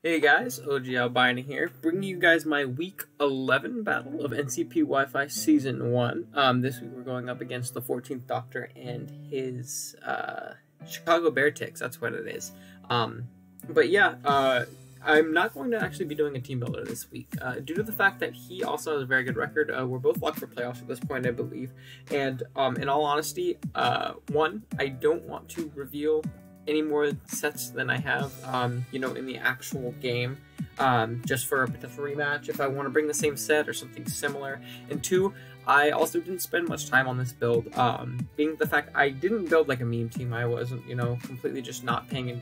Hey guys, OG Albino here, bringing you guys my week 11 battle of NCP Wi-Fi Season 1. This week we're going up against the 14th Doctor and his Chicago Beartics, that's what it is. But yeah, I'm not going to actually be doing a team builder this week, due to the fact that he also has a very good record. We're both locked for playoffs at this point, I believe. And in all honesty, one, I don't want to reveal any more sets than I have, you know, in the actual game, just for a potential rematch if I want to bring the same set or something similar. And two, I also didn't spend much time on this build, being the fact I didn't build like a meme team. I wasn't, you know, completely just not paying,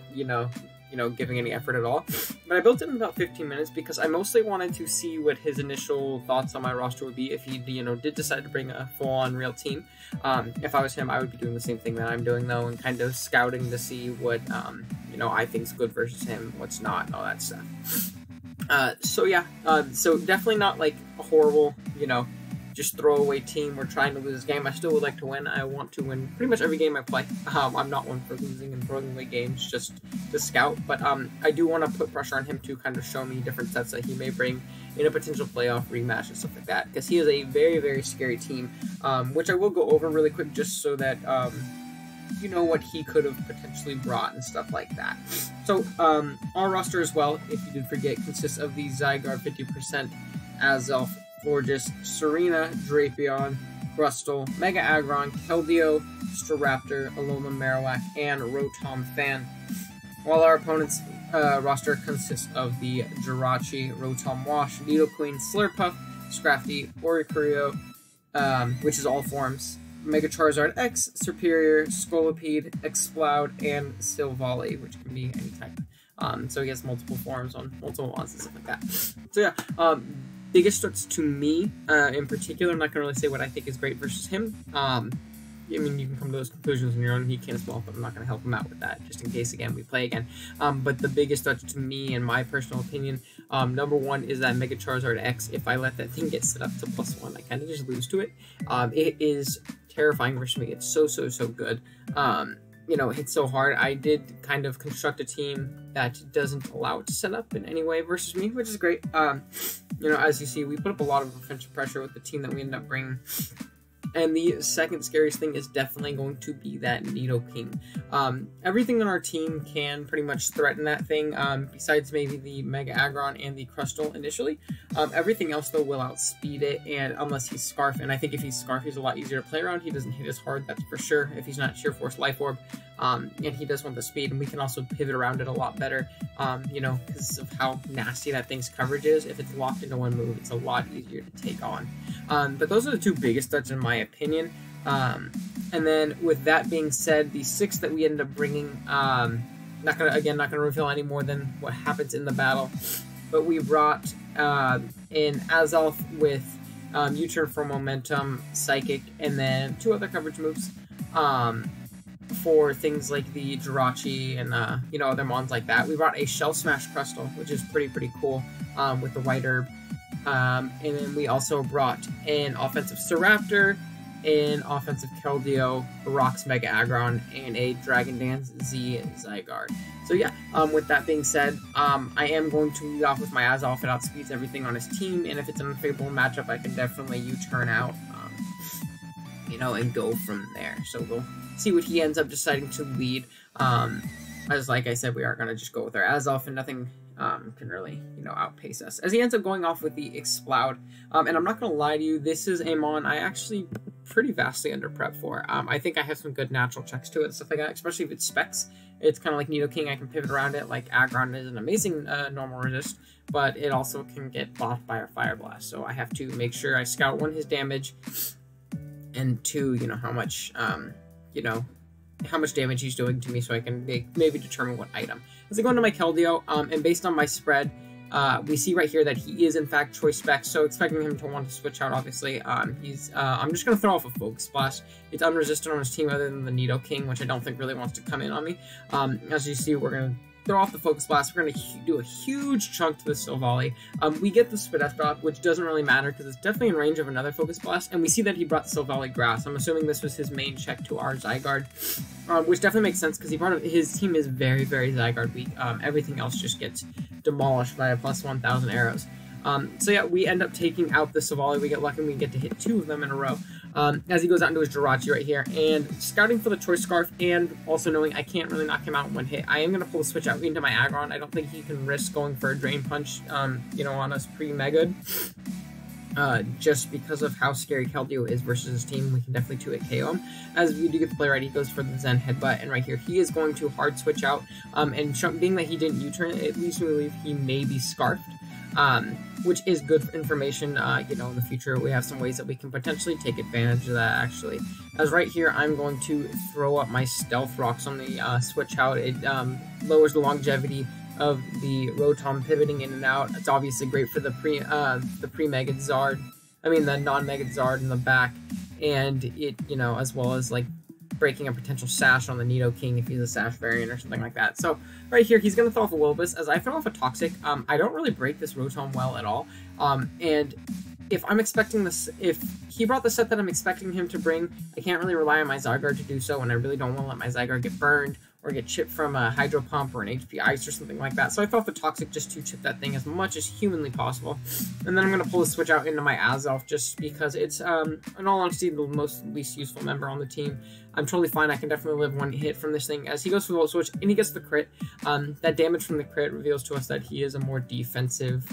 giving any effort at all. But I built it in about 15 minutes because I mostly wanted to see what his initial thoughts on my roster would be if he, did decide to bring a full-on real team. If I was him, I would be doing the same thing that I'm doing though, and kind of scouting to see what, I think is good versus him, what's not, and all that stuff. So yeah, so definitely not like a horrible, just throwaway team. We're trying to lose this game. I still would like to win. I want to win pretty much every game I play. I'm not one for losing and throwing away games just to scout, but I do want to put pressure on him to kind of show me different sets that he may bring in a potential playoff rematch and stuff like that, because he is a very, very scary team, which I will go over really quick just so that you know what he could have potentially brought and stuff like that. So our roster as well, if you did forget, consists of the Zygarde 50%, Azelf, Florges, Serena, Drapion, Crustle, Mega Aggron, Keldeo, Staraptor, Alolan Marowak, and Rotom Fan. While our opponent's roster consists of the Jirachi, Rotom Wash, Nidoqueen, Slurpuff, Scrafty, Oricorio, which is all forms, Mega Charizard X, Serperior, Scolipede, Exploud, and Silvally, which can be any type. So he has multiple forms on multiple monsters and stuff like that. So yeah, biggest threats to me, in particular, I'm not going to really say what I think is great versus him. I mean, you can come to those conclusions on your own. He can as well, but I'm not going to help him out with that, just in case, again, we play again. But the biggest threat to me, in my personal opinion, number one is that Mega Charizard X. If I let that thing get set up to +1, I kind of just lose to it. It is terrifying versus me. It's so good. It hits so hard. I did kind of construct a team that doesn't allow it to set up in any way versus me, which is great. As you see, we put up a lot of offensive pressure with the team that we ended up bringing. And the second scariest thing is definitely going to be that Nidoking. Everything on our team can pretty much threaten that thing, besides maybe the Mega Aggron and the Crustle initially. Everything else, though, will outspeed it, and unless he's Scarf, and I think if he's Scarf, he's a lot easier to play around. He doesn't hit as hard, that's for sure, if he's not Sheer Force Life Orb. And he does want the speed, and we can also pivot around it a lot better, because of how nasty that thing's coverage is. If it's locked into one move, it's a lot easier to take on. But those are the two biggest threats in my opinion. And then with that being said, the 6 that we ended up bringing, not gonna reveal any more than what happens in the battle, but we brought in Azelf with U-Turn for Momentum, Psychic, and then 2 other coverage moves for things like the Jirachi and other mons like that. We brought a Shell Smash Crustle, which is pretty cool, with the White Herb. And then we also brought an offensive Staraptor, an offensive Keldeo, Rocks Mega Aggron, and a Dragon Dance Z Zygarde. So yeah, with that being said, I am going to lead off with my Azelf. It outspeeds everything on his team, and if it's an unfavorable matchup, I can definitely U-turn out, and go from there. So we'll see what he ends up deciding to lead. As like I said, we are going to just go with our Azelf, and nothing can really, outpace us. As he ends up going off with the Exploud, and I'm not going to lie to you, this is a mon I actually pretty vastly under prep for. I think I have some good natural checks to it and stuff like that, especially if it's specs. It's kind of like Nidoking, I can pivot around it. Like Aggron is an amazing normal resist, but it also can get blocked by a Fire Blast, so I have to make sure I scout 1, his damage, and 2, how much, how much damage he's doing to me, so I can maybe determine what item. As I go into my Keldeo, and based on my spread, we see right here that he is in fact choice spec, so expecting him to want to switch out, obviously. I'm just going to throw off a Focus Blast. It's unresisted on his team other than the Nidoking, which I don't think really wants to come in on me. As you see, we're going to throw off the Focus Blast. We're going to do a huge chunk to the Silvally. We get the Spidef drop, which doesn't really matter because it's definitely in range of another Focus Blast, and we see that he brought the Silvally Grass. I'm assuming this was his main check to our Zygarde, which definitely makes sense because his team is very, very Zygarde weak. Everything else just gets demolished by a plus 1,000 arrows. So yeah, we end up taking out the Silvally. We get lucky and we get to hit 2 of them in a row. As he goes out into his Jirachi right here, and scouting for the Choice Scarf, and also knowing I can't really knock him out in one hit, I am going to pull the switch out into my Aggron. I don't think he can risk going for a Drain Punch, you know, on us pre-Mega'd. Just because of how scary Keldeo is versus his team, we can definitely 2-hit KO him. As we do get the play right, he goes for the Zen Headbutt, and right here, he is going to hard switch out, and being that he didn't U-turn, at least we believe he may be Scarfed. Which is good information, you know, in the future. We have some ways that we can potentially take advantage of that, actually. As right here, I'm going to throw up my Stealth Rocks on the switch out. It lowers the longevity of the Rotom pivoting in and out. It's obviously great for the pre-Mega Zard, I mean the non-Mega Zard in the back, and it, you know, as well as like breaking a potential Sash on the Nidoking if he's a Sash variant or something like that. So right here, he's going to throw off a Wilbus. As I throw off a Toxic, I don't really break this Rotom well at all. And if I'm expecting this, if he brought the set that I'm expecting him to bring, I can't really rely on my Zygarde to do so, and I really don't want to let my Zygarde get burned or get chipped from a Hydro Pump or an HP Ice or something like that. So I thought the Toxic just to chip that thing as much as humanly possible. And then I'm going to pull the switch out into my Azelf just because it's, in all honesty, the least useful member on the team. I'm totally fine. I can definitely live one hit from this thing. As he goes for the Volt Switch and he gets the crit, that damage from the crit reveals to us that he is a more defensive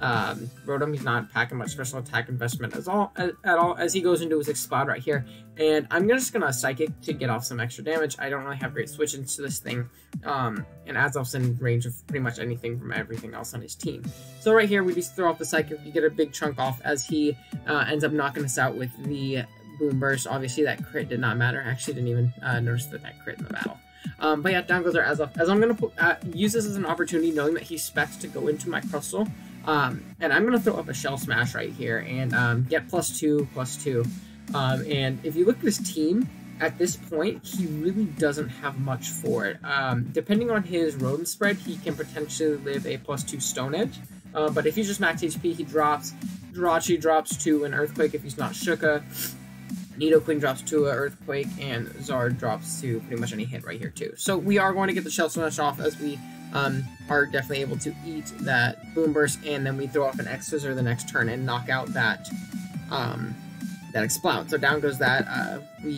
Rotom. He's not packing much special attack investment at all as he goes into his Exploud right here, and I'm just gonna Psychic to get off some extra damage. I don't really have great switch into this thing, and Azelf's in range of pretty much anything from everything else on his team. So right here we just throw off the Psychic, we get a big chunk off as he ends up knocking us out with the Boom Burst. Obviously that crit did not matter. I actually didn't even notice that crit in the battle. But yeah, down goes our Azelf. As I'm going to use this as an opportunity, knowing that he's specced to go into my Crustle. And I'm going to throw up a Shell Smash right here and get +2/+2. And if you look at his team, at this point, he really doesn't have much for it. Depending on his Rotom spread, he can potentially live a +2 Stone Edge. But if he's just max HP, he drops. Jirachi drops to an Earthquake if he's not Shuka. Nidoking drops to an Earthquake, and Zard drops to pretty much any hit right here too. So we are going to get the Shell Smash off as we are definitely able to eat that Boom Burst, and then we throw off an X-Scissor the next turn and knock out that that Exploud. So down goes that. We,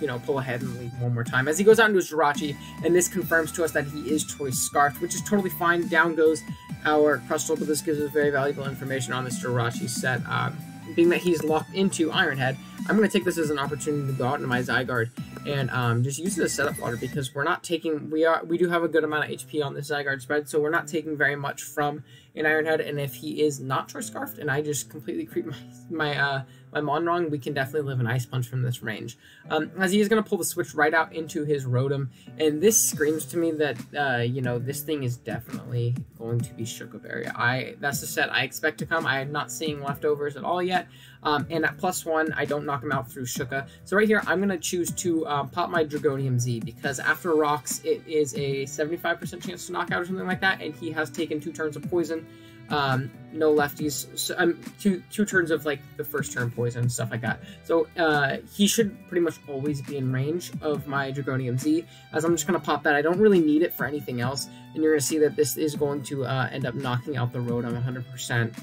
you know, pull ahead and leave one more time. As he goes out into his Jirachi, and this confirms to us that he is Choice Scarfed, which is totally fine. Down goes our Crustle, but this gives us very valuable information on this Jirachi set. Being that he's locked into Iron Head, I'm going to take this as an opportunity to go out into my Zygarde and just use it as setup water, because we're not taking, we do have a good amount of HP on this Zygarde spread, so we're not taking very much from an Iron Head. And if he is not Choice Scarfed and I just completely creep my Monrong, we can definitely live an Ice Punch from this range. As he is going to pull the switch right out into his Rotom, and this screams to me that, you know, this thing is definitely going to be Shuka Berry. That's the set I expect to come. I am not seeing leftovers at all yet. And at +1, I don't knock him out through Shuka. So right here, I'm going to choose to pop my Dragonium Z, because after Rocks, it is a 75% chance to knock out or something like that, and he has taken 2 turns of Poison. No lefties, so, two turns of like the first turn poison, stuff like that. So he should pretty much always be in range of my Dragonium Z, as I'm just going to pop that. I don't really need it for anything else, and you're going to see that this is going to end up knocking out the Rotom 100%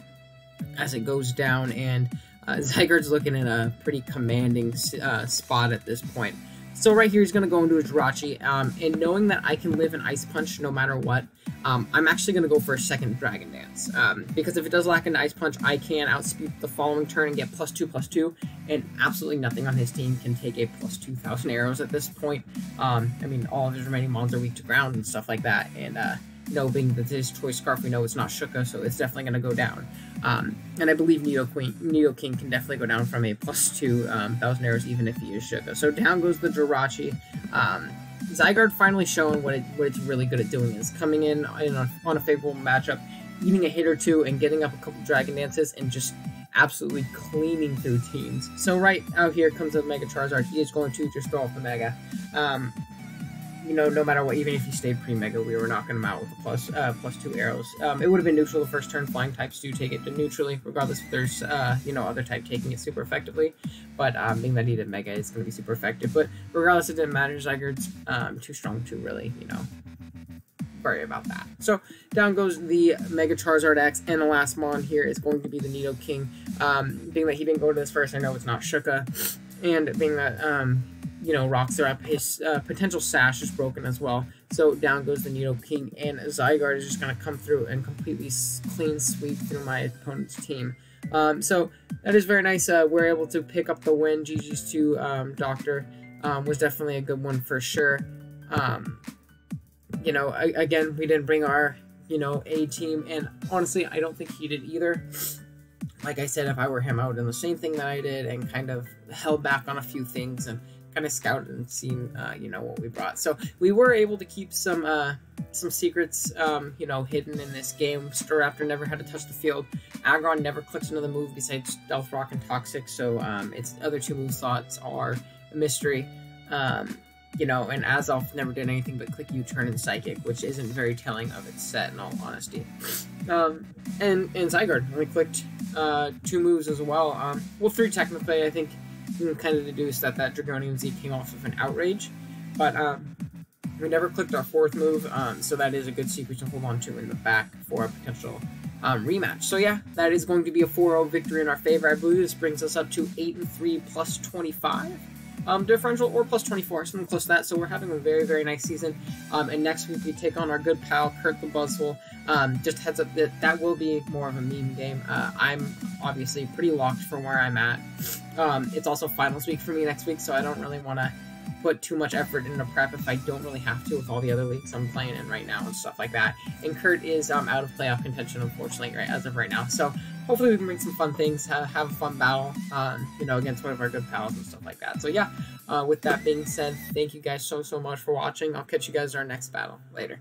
as it goes down, and Zygarde's looking in a pretty commanding spot at this point. So right here, he's going to go into his Jirachi, and knowing that I can live an Ice Punch no matter what, I'm actually going to go for a second Dragon Dance, because if it does lack an Ice Punch, I can outspeed the following turn and get +2/+2, and absolutely nothing on his team can take a +2,000 arrows at this point. I mean, all of his remaining mons are weak to ground and stuff like that, and being that his Choice Scarf, we know it's not Shuka, so it's definitely going to go down. And I believe Nidoking can definitely go down from a +2,000 arrows even if he is Shuka. So down goes the Jirachi. Zygarde finally showing what it's really good at doing, is coming in on a favorable matchup, eating a hit or two, and getting up a couple Dragon Dances, and just absolutely cleaning through teams. So right out here comes a Mega Charizard. He is going to just throw off the Mega. you know, no matter what, even if he stayed pre-mega, we were knocking him out with a +2 arrows. It would have been neutral the first turn. Flying types do take it to neutrally, regardless if there's, you know, other type taking it super effectively. But being that he did mega, it's going to be super effective. But regardless, it didn't matter. Zygarde's too strong to really, you know, worry about that. So down goes the Mega Charizard X, and the last mon here is going to be the Nidoking. Being that he didn't go to this first, I know it's not Shuka, and being that you know, rocks are up, his potential sash is broken as well. So down goes the Nidoking, and Zygarde is just going to come through and completely clean sweep through my opponent's team. So that is very nice. We're able to pick up the win. GG's to Doctor. Was definitely a good one for sure. You know, again, we didn't bring our, you know, A team, and honestly, I don't think he did either. Like I said, if I were him, I would have done the same thing that I did and kind of held back on a few things and kind of scouted and seen, you know, what we brought. So we were able to keep some secrets, you know, hidden in this game. Staraptor never had to touch the field. Aggron never clicks another move besides Stealth Rock and Toxic, so its other two move slots are a mystery. You know, and Azelf never did anything but click U-turn and Psychic, which isn't very telling of its set, in all honesty. And Zygarde only clicked 2 moves as well. Well, 3 technically. I think you can kind of deduce that Dragonian Z came off of an Outrage, but we never clicked our 4th move, so that is a good secret to hold on to in the back for a potential rematch. So yeah, that is going to be a 4-0 victory in our favor. I believe this brings us up to 8-3 plus 25. Differential, or plus 24, something close to that. So we're having a very, very nice season. And next week we take on our good pal Kurt the Buzzwole. Just heads up that will be more of a meme game. I'm obviously pretty locked from where I'm at. It's also finals week for me next week, so I don't really want to put too much effort into prep if I don't really have to with all the other leagues I'm playing in right now and stuff like that. And Kurt is out of playoff contention, unfortunately, right as of right now. So hopefully we can bring some fun things, have a fun battle, you know, against one of our good pals and stuff like that. So yeah, with that being said, thank you guys so much for watching. I'll catch you guys in our next battle. Later.